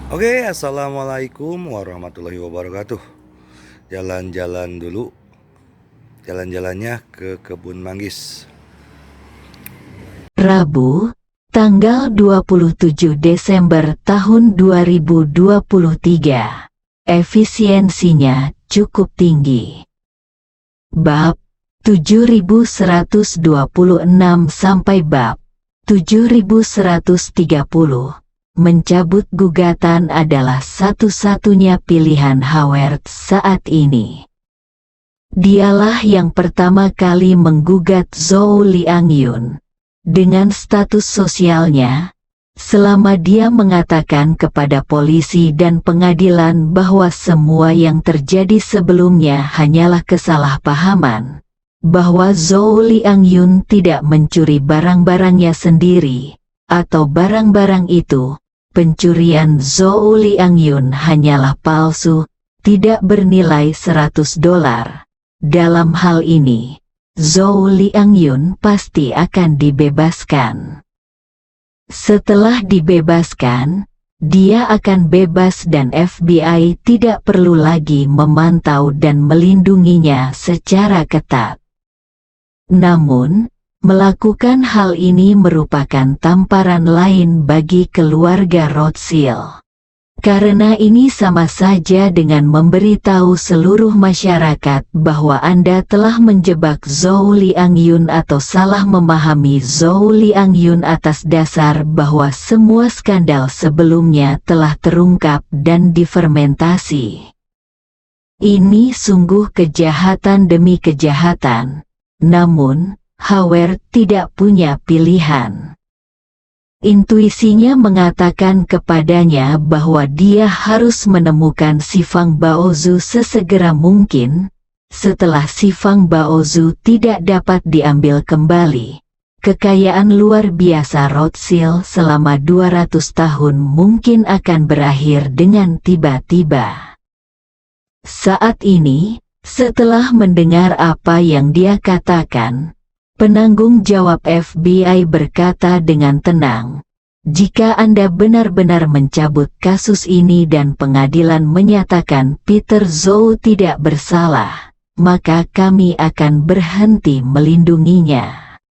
Oke, assalamualaikum warahmatullahi wabarakatuh. Jalan-jalan dulu, jalan-jalannya ke kebun manggis. Rabu, tanggal 27 Desember tahun 2023. Efisiensinya cukup tinggi. Bab 7126 sampai bab 7130. Mencabut gugatan adalah satu-satunya pilihan Howard saat ini. Dialah yang pertama kali menggugat Zhou Liangyun. Dengan status sosialnya, selama dia mengatakan kepada polisi dan pengadilan bahwa semua yang terjadi sebelumnya hanyalah kesalahpahaman, bahwa Zhou Liangyun tidak mencuri barang-barangnya sendiri, atau barang-barang itu, pencurian Zhou Liangyun hanyalah palsu, tidak bernilai $100. Dalam hal ini, Zhou Liangyun pasti akan dibebaskan. Setelah dibebaskan, dia akan bebas dan FBI tidak perlu lagi memantau dan melindunginya secara ketat. Namun, melakukan hal ini merupakan tamparan lain bagi keluarga Rothschild. Karena ini sama saja dengan memberitahu seluruh masyarakat bahwa Anda telah menjebak Zhou Liangyun atau salah memahami Zhou Liangyun atas dasar bahwa semua skandal sebelumnya telah terungkap dan difermentasi. Ini sungguh kejahatan demi kejahatan. Namun, Howard tidak punya pilihan. Intuisinya mengatakan kepadanya bahwa dia harus menemukan si Fang Baozu sesegera mungkin. Setelah si Fang Baozu tidak dapat diambil kembali, kekayaan luar biasa Rothschild selama 200 tahun mungkin akan berakhir dengan tiba-tiba. Saat ini, setelah mendengar apa yang dia katakan, penanggung jawab FBI berkata dengan tenang, "Jika Anda benar-benar mencabut kasus ini dan pengadilan menyatakan Peter Zhou tidak bersalah, maka kami akan berhenti melindunginya."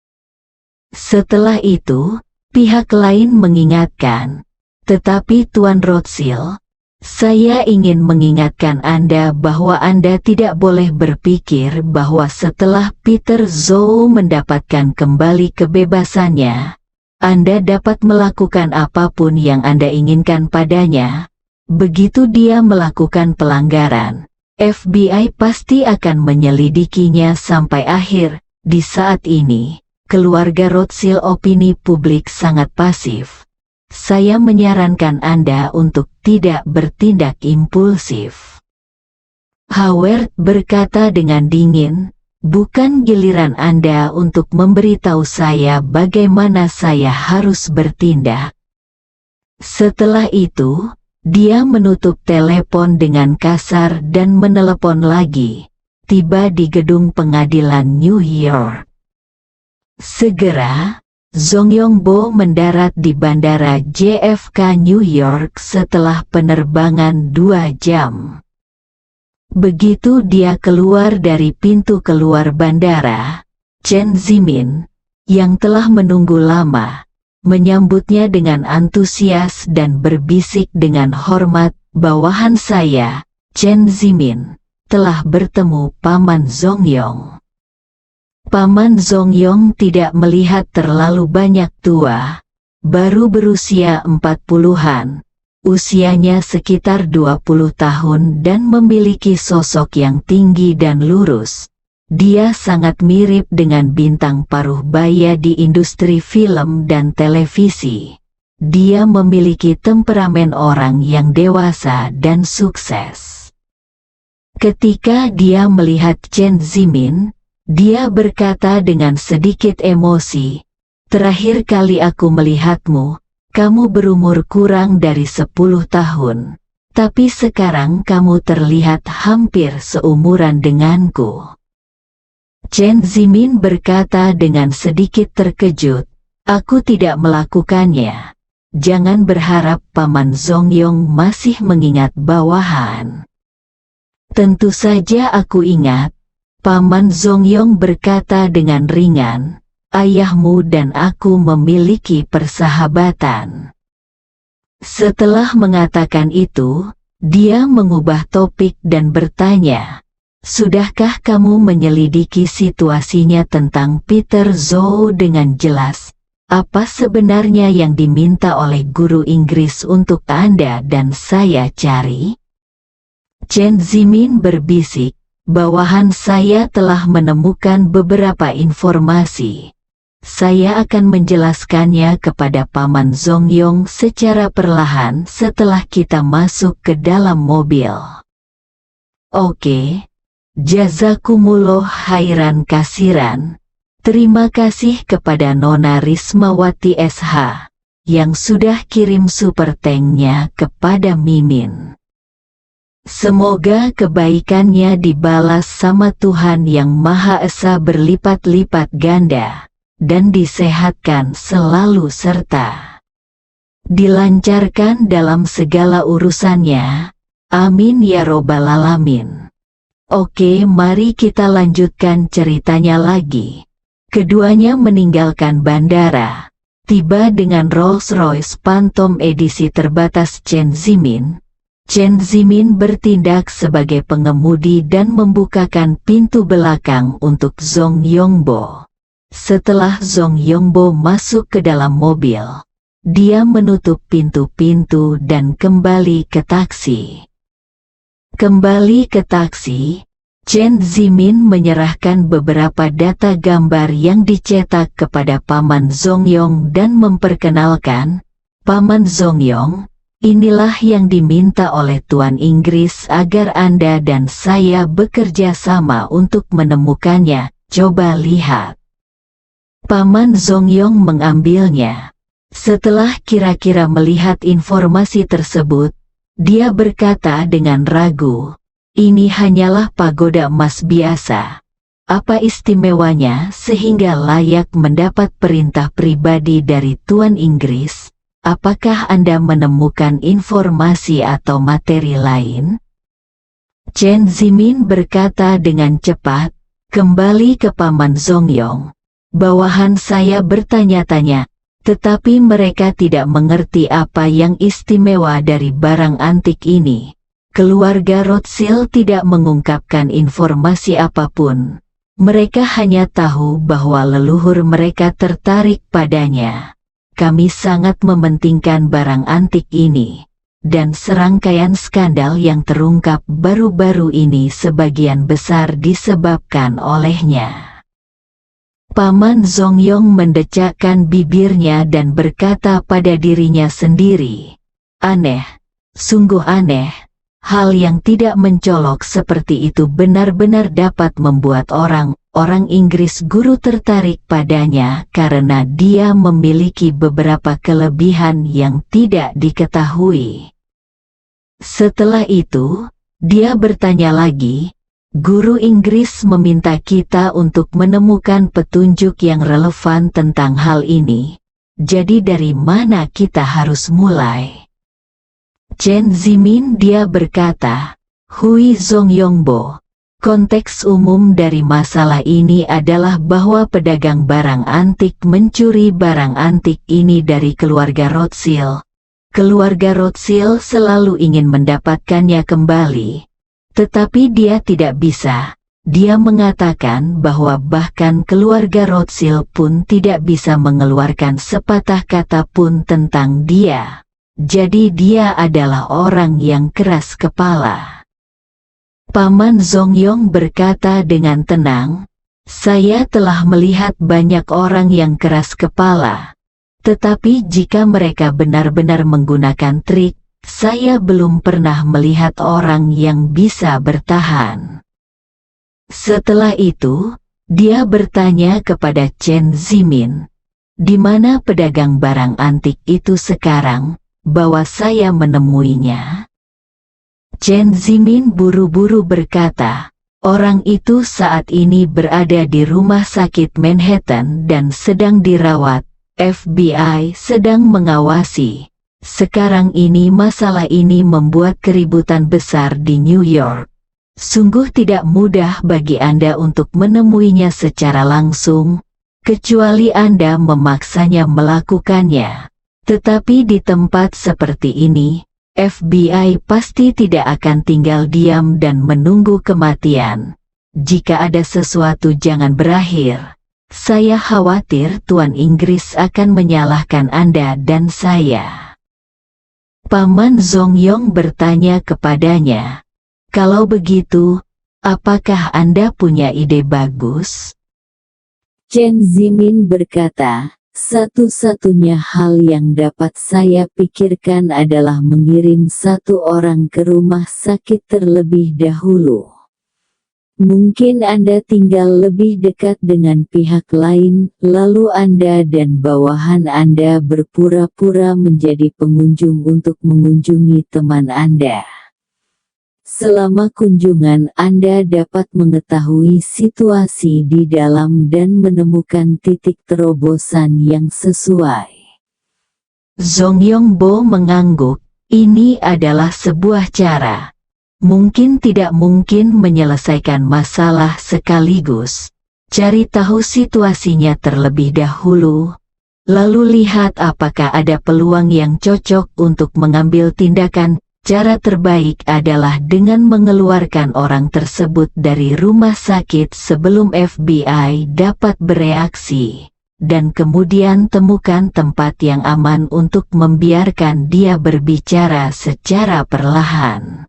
Setelah itu, pihak lain mengingatkan, "Tetapi Tuan Rothschild, saya ingin mengingatkan Anda bahwa Anda tidak boleh berpikir bahwa setelah Peter Zhou mendapatkan kembali kebebasannya, Anda dapat melakukan apapun yang Anda inginkan padanya. Begitu dia melakukan pelanggaran, FBI pasti akan menyelidikinya sampai akhir." Di saat ini, keluarga Rothschild opini publik sangat pasif. Saya menyarankan Anda untuk tidak bertindak impulsif. Howard berkata dengan dingin, "Bukan giliran Anda untuk memberitahu saya bagaimana saya harus bertindak." Setelah itu, dia menutup telepon dengan kasar dan menelepon lagi. Tiba di gedung pengadilan New York. Segera, Zhong Yongbo mendarat di Bandara JFK New York setelah penerbangan 2 jam. Begitu dia keluar dari pintu keluar bandara, Chen Zimin, yang telah menunggu lama, menyambutnya dengan antusias dan berbisik dengan hormat, "Bawahan saya, Chen Zimin, telah bertemu Paman Zongyong." Paman Zongyong tidak melihat terlalu banyak tua, baru berusia 40-an, usianya sekitar 20 tahun dan memiliki sosok yang tinggi dan lurus. Dia sangat mirip dengan bintang paruh baya di industri film dan televisi. Dia memiliki temperamen orang yang dewasa dan sukses. Ketika dia melihat Chen Zimin, dia berkata dengan sedikit emosi, "Terakhir kali aku melihatmu, kamu berumur kurang dari 10 tahun. Tapi sekarang kamu terlihat hampir seumuran denganku." Chen Zimin berkata dengan sedikit terkejut, "Aku tidak melakukannya." Jangan berharap Paman Zongyong masih mengingat bawahan. Tentu saja aku ingat, Paman Zongyong berkata dengan ringan, ayahmu dan aku memiliki persahabatan. Setelah mengatakan itu, dia mengubah topik dan bertanya, sudahkah kamu menyelidiki situasinya tentang Peter Zhou dengan jelas? Apa sebenarnya yang diminta oleh guru Inggris untuk Anda dan saya cari? Chen Zimin berbisik, bawahan saya telah menemukan beberapa informasi. Saya akan menjelaskannya kepada Paman Zongyong secara perlahan setelah kita masuk ke dalam mobil. Oke, jazakumullah khairan kasiran. Terima kasih kepada Nona Rismawati SH, yang sudah kirim super tanknya kepada Mimin. Semoga kebaikannya dibalas sama Tuhan Yang Maha Esa berlipat-lipat ganda, dan disehatkan selalu serta dilancarkan dalam segala urusannya. Amin ya robbal alamin. Oke, mari kita lanjutkan ceritanya lagi. Keduanya meninggalkan bandara, tiba dengan Rolls-Royce Phantom edisi terbatas Chen Zimin. Chen Zimin bertindak sebagai pengemudi dan membukakan pintu belakang untuk Zhong Yongbo. Setelah Zhong Yongbo masuk ke dalam mobil, dia menutup pintu-pintu dan kembali ke taksi. Kembali ke taksi, Chen Zimin menyerahkan beberapa data gambar yang dicetak kepada Paman Zongyong dan memperkenalkan, Paman Zongyong, inilah yang diminta oleh Tuan Inggris agar Anda dan saya bekerja sama untuk menemukannya, coba lihat. Paman Zongyong mengambilnya. Setelah kira-kira melihat informasi tersebut, dia berkata dengan ragu, ini hanyalah pagoda emas biasa. Apa istimewanya sehingga layak mendapat perintah pribadi dari Tuan Inggris? Apakah Anda menemukan informasi atau materi lain? Chen Zimin berkata dengan cepat, kembali ke Paman Zongyong. Bawahan saya bertanya-tanya, tetapi mereka tidak mengerti apa yang istimewa dari barang antik ini. Keluarga Rothschild tidak mengungkapkan informasi apapun. Mereka hanya tahu bahwa leluhur mereka tertarik padanya. Kami sangat mementingkan barang antik ini, dan serangkaian skandal yang terungkap baru-baru ini sebagian besar disebabkan olehnya. Paman Zongyong mendecakkan bibirnya dan berkata pada dirinya sendiri, aneh, sungguh aneh. Hal yang tidak mencolok seperti itu benar-benar dapat membuat orang Inggris guru tertarik padanya karena dia memiliki beberapa kelebihan yang tidak diketahui. Setelah itu, dia bertanya lagi, guru Inggris meminta kita untuk menemukan petunjuk yang relevan tentang hal ini. Jadi dari mana kita harus mulai? Chen Zimin dia berkata, Hui Zongyongbo, konteks umum dari masalah ini adalah bahwa pedagang barang antik mencuri barang antik ini dari keluarga Rothschild. Keluarga Rothschild selalu ingin mendapatkannya kembali, tetapi dia tidak bisa. Dia mengatakan bahwa bahkan keluarga Rothschild pun tidak bisa mengeluarkan sepatah kata pun tentang dia. Jadi dia adalah orang yang keras kepala. Paman Zongyong berkata dengan tenang, saya telah melihat banyak orang yang keras kepala. Tetapi jika mereka benar-benar menggunakan trik, saya belum pernah melihat orang yang bisa bertahan. Setelah itu, dia bertanya kepada Chen Zimin, di mana pedagang barang antik itu sekarang? Bahwa saya menemuinya. Chen Zimin buru-buru berkata, orang itu saat ini berada di rumah sakit Manhattan dan sedang dirawat. FBI sedang mengawasi. Sekarang ini masalah ini membuat keributan besar di New York. Sungguh tidak mudah bagi Anda untuk menemuinya secara langsung, kecuali Anda memaksanya melakukannya. Tetapi di tempat seperti ini, FBI pasti tidak akan tinggal diam dan menunggu kematian. Jika ada sesuatu jangan berakhir. Saya khawatir Tuan Inggris akan menyalahkan Anda dan saya. Paman Zongyong bertanya kepadanya. Kalau begitu, apakah Anda punya ide bagus? Chen Zimin berkata, satu-satunya hal yang dapat saya pikirkan adalah mengirim satu orang ke rumah sakit terlebih dahulu. Mungkin Anda tinggal lebih dekat dengan pihak lain, lalu Anda dan bawahan Anda berpura-pura menjadi pengunjung untuk mengunjungi teman Anda. Selama kunjungan Anda dapat mengetahui situasi di dalam dan menemukan titik terobosan yang sesuai. Zongyong Bo mengangguk, ini adalah sebuah cara. Mungkin tidak mungkin menyelesaikan masalah sekaligus. Cari tahu situasinya terlebih dahulu, lalu lihat apakah ada peluang yang cocok untuk mengambil tindakan. Cara terbaik adalah dengan mengeluarkan orang tersebut dari rumah sakit sebelum FBI dapat bereaksi, dan kemudian temukan tempat yang aman untuk membiarkan dia berbicara secara perlahan.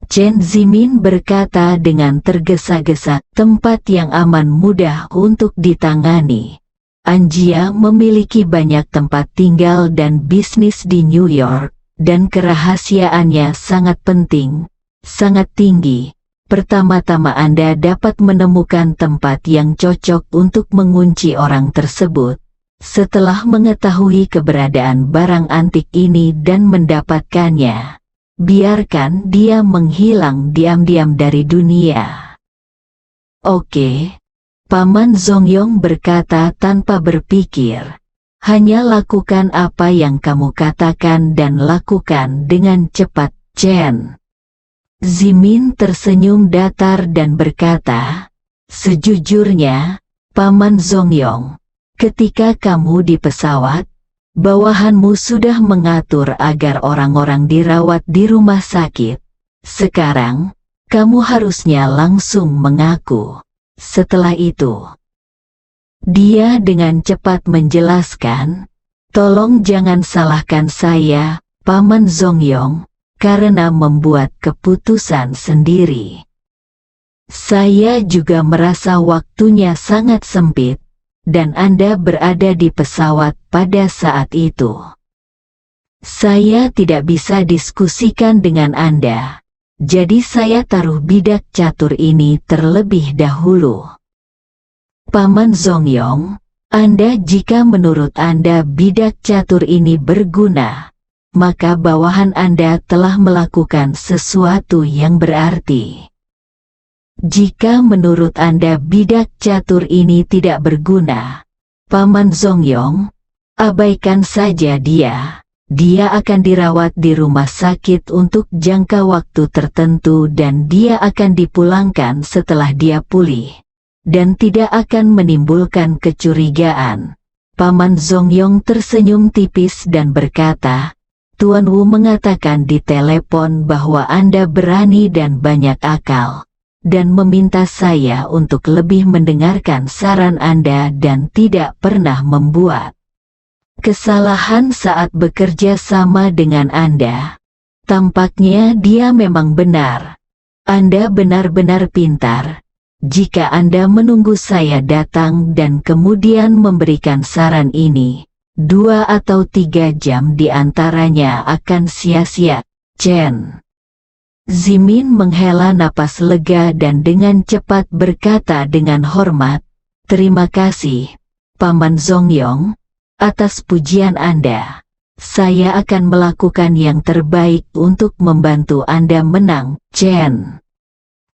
Chen Zimin berkata dengan tergesa-gesa, tempat yang aman mudah untuk ditangani. Anjia memiliki banyak tempat tinggal dan bisnis di New York. Dan kerahasiaannya sangat penting, sangat tinggi. Pertama-tama Anda dapat menemukan tempat yang cocok untuk mengunci orang tersebut. Setelah mengetahui keberadaan barang antik ini dan mendapatkannya, biarkan dia menghilang diam-diam dari dunia. Oke, Paman Zongyong berkata tanpa berpikir. Hanya lakukan apa yang kamu katakan dan lakukan dengan cepat, Chen. Zimin tersenyum datar dan berkata, sejujurnya, Paman Zongyong, ketika kamu di pesawat, bawahanmu sudah mengatur agar orang-orang dirawat di rumah sakit. Sekarang, kamu harusnya langsung mengaku. Setelah itu, dia dengan cepat menjelaskan, tolong jangan salahkan saya, Paman Zongyong, karena membuat keputusan sendiri. Saya juga merasa waktunya sangat sempit, dan Anda berada di pesawat pada saat itu. Saya tidak bisa diskusikan dengan Anda, jadi saya taruh bidak catur ini terlebih dahulu. Paman Zongyong, jika menurut Anda bidak catur ini berguna, maka bawahan Anda telah melakukan sesuatu yang berarti. Jika menurut Anda bidak catur ini tidak berguna, Paman Zongyong, abaikan saja dia. Dia akan dirawat di rumah sakit untuk jangka waktu tertentu dan dia akan dipulangkan setelah dia pulih. Dan tidak akan menimbulkan kecurigaan. Paman Zongyong tersenyum tipis dan berkata, Tuan Wu mengatakan di telepon bahwa Anda berani dan banyak akal, dan meminta saya untuk lebih mendengarkan saran Anda dan tidak pernah membuat kesalahan saat bekerja sama dengan Anda. Tampaknya dia memang benar. Anda benar-benar pintar. Jika Anda menunggu saya datang dan kemudian memberikan saran ini, 2 atau 3 jam di antaranya akan sia-sia, Chen. Zimin menghela napas lega dan dengan cepat berkata dengan hormat, terima kasih, Paman Zongyong, atas pujian Anda. Saya akan melakukan yang terbaik untuk membantu Anda menang, Chen.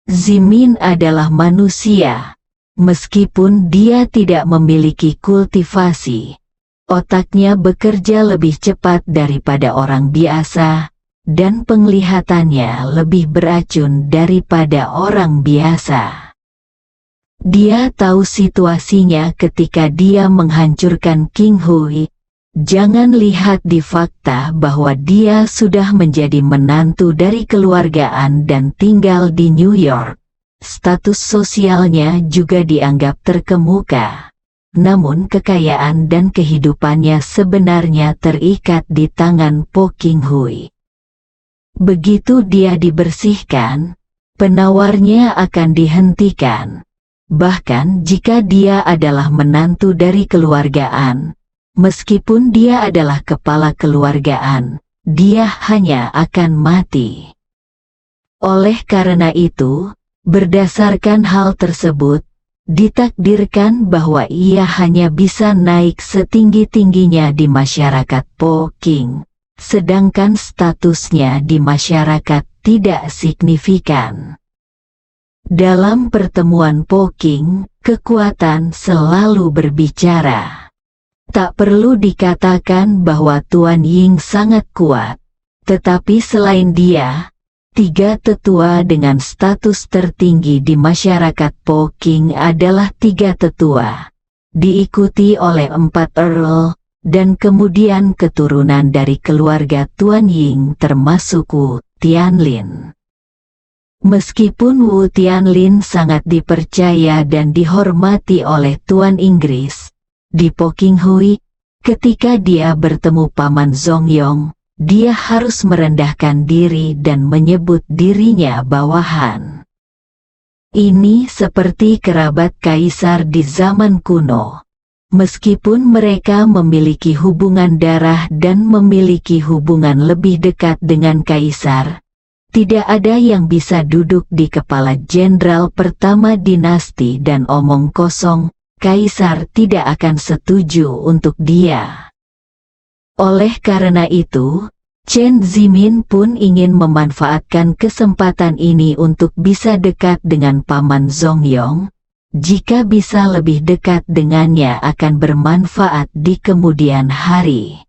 Zimin adalah manusia. Meskipun dia tidak memiliki kultivasi, Otaknya bekerja lebih cepat daripada orang biasa, dan penglihatannya lebih beracun daripada orang biasa. Dia tahu situasinya ketika dia menghancurkan King Hui. Jangan lihat di fakta bahwa dia sudah menjadi menantu dari keluargaan dan tinggal di New York. Status sosialnya juga dianggap terkemuka. Namun kekayaan dan kehidupannya sebenarnya terikat di tangan Po King Hui. Begitu dia dibersihkan, penawarnya akan dihentikan. Bahkan jika dia adalah menantu dari keluargaan, meskipun dia adalah kepala keluargaan, dia hanya akan mati. Oleh karena itu, berdasarkan hal tersebut, ditakdirkan bahwa ia hanya bisa naik setinggi-tingginya di masyarakat Po King, sedangkan statusnya di masyarakat tidak signifikan. Dalam pertemuan Po King, kekuatan selalu berbicara. Tak perlu dikatakan bahwa Tuan Ying sangat kuat, tetapi selain dia, 3 tetua dengan status tertinggi di masyarakat Po King adalah 3 tetua, diikuti oleh 4 earl, dan kemudian keturunan dari keluarga Tuan Ying termasuk Wu Tianlin. Meskipun Wu Tianlin sangat dipercaya dan dihormati oleh Tuan Inggris, di Po King Hui, ketika dia bertemu Paman Zongyong, dia harus merendahkan diri dan menyebut dirinya bawahan. Ini seperti kerabat kaisar di zaman kuno. Meskipun mereka memiliki hubungan darah dan memiliki hubungan lebih dekat dengan kaisar, tidak ada yang bisa duduk di kepala jenderal pertama dinasti dan omong kosong, kaisar tidak akan setuju untuk dia. Oleh karena itu, Chen Zimin pun ingin memanfaatkan kesempatan ini untuk bisa dekat dengan Paman Zongyong. Jika bisa lebih dekat dengannya akan bermanfaat di kemudian hari.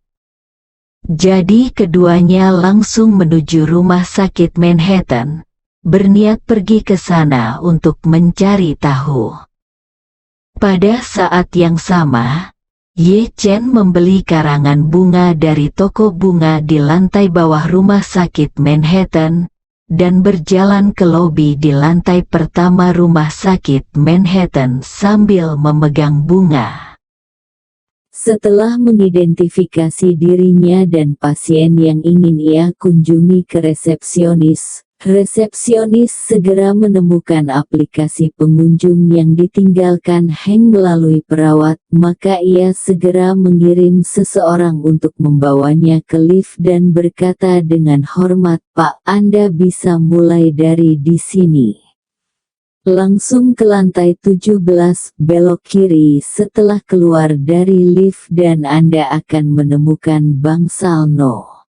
Jadi keduanya langsung menuju rumah sakit Manhattan, berniat pergi ke sana untuk mencari tahu. Pada saat yang sama, Ye Chen membeli karangan bunga dari toko bunga di lantai bawah rumah sakit Manhattan, dan berjalan ke lobi di lantai pertama rumah sakit Manhattan sambil memegang bunga. Setelah mengidentifikasi dirinya dan pasien yang ingin ia kunjungi ke resepsionis, resepsionis segera menemukan aplikasi pengunjung yang ditinggalkan hang melalui perawat, maka ia segera mengirim seseorang untuk membawanya ke lift dan berkata dengan hormat, "Pak, Anda bisa mulai dari di sini. Langsung ke lantai 17, belok kiri setelah keluar dari lift dan Anda akan menemukan bangsal No.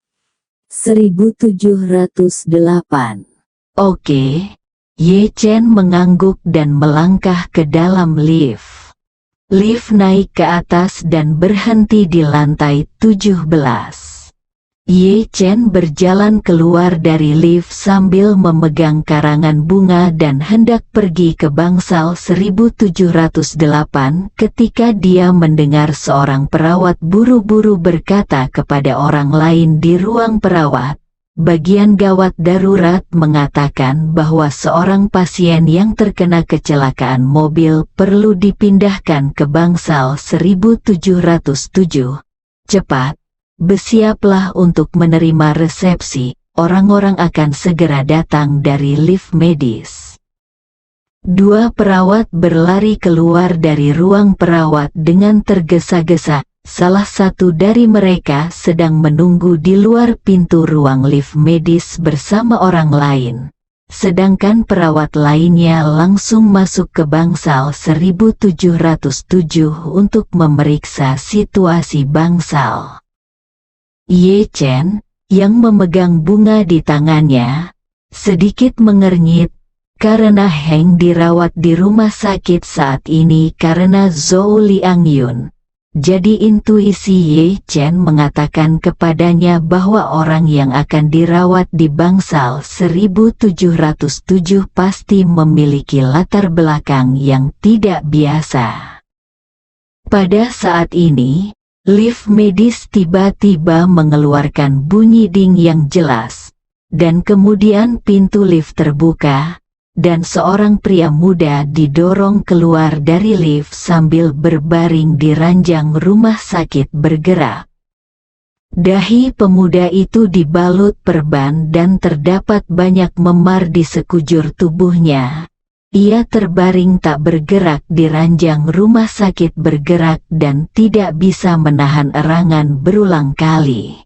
1708. Oke, Ye Chen mengangguk dan melangkah ke dalam lift. Lift naik ke atas dan berhenti di lantai 17. Ye Chen berjalan keluar dari lift sambil memegang karangan bunga dan hendak pergi ke bangsal 1708 ketika dia mendengar seorang perawat buru-buru berkata kepada orang lain di ruang perawat, bagian gawat darurat mengatakan bahwa seorang pasien yang terkena kecelakaan mobil perlu dipindahkan ke bangsal 1707. Cepat! Bersiaplah untuk menerima resepsi, orang-orang akan segera datang dari lift medis. 2 perawat berlari keluar dari ruang perawat dengan tergesa-gesa, salah satu dari mereka sedang menunggu di luar pintu ruang lift medis bersama orang lain. Sedangkan perawat lainnya langsung masuk ke bangsal 1707 untuk memeriksa situasi bangsal. Ye Chen, yang memegang bunga di tangannya, sedikit mengernyit, karena Heng dirawat di rumah sakit saat ini karena Zhou Liangyun. Jadi intuisi Ye Chen mengatakan kepadanya bahwa orang yang akan dirawat di bangsal 1707 pasti memiliki latar belakang yang tidak biasa. Pada saat ini, lift medis tiba-tiba mengeluarkan bunyi ding yang jelas, dan kemudian pintu lift terbuka, dan seorang pria muda didorong keluar dari lift sambil berbaring di ranjang rumah sakit bergerak. Dahi pemuda itu dibalut perban dan terdapat banyak memar di sekujur tubuhnya. Ia terbaring tak bergerak di ranjang rumah sakit bergerak dan tidak bisa menahan erangan berulang kali.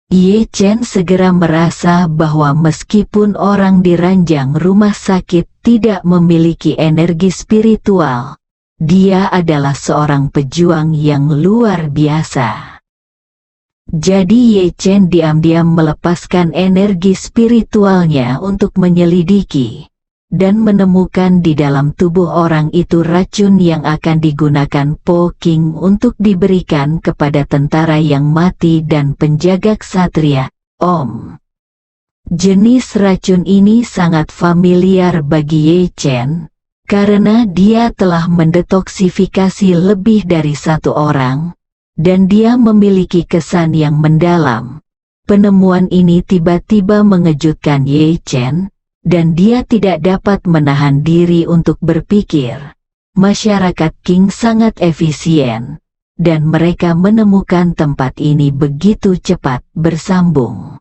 Ye Chen segera merasa bahwa meskipun orang di ranjang rumah sakit tidak memiliki energi spiritual, dia adalah seorang pejuang yang luar biasa. Jadi Ye Chen diam-diam melepaskan energi spiritualnya untuk menyelidiki dan menemukan di dalam tubuh orang itu racun yang akan digunakan Po King untuk diberikan kepada tentara yang mati dan penjaga ksatria, Om. Jenis racun ini sangat familiar bagi Ye Chen, karena dia telah mendetoksifikasi lebih dari satu orang, dan dia memiliki kesan yang mendalam. Penemuan ini tiba-tiba mengejutkan Ye Chen, dan dia tidak dapat menahan diri untuk berpikir. Masyarakat Qing sangat efisien, dan mereka menemukan tempat ini begitu cepat bersambung.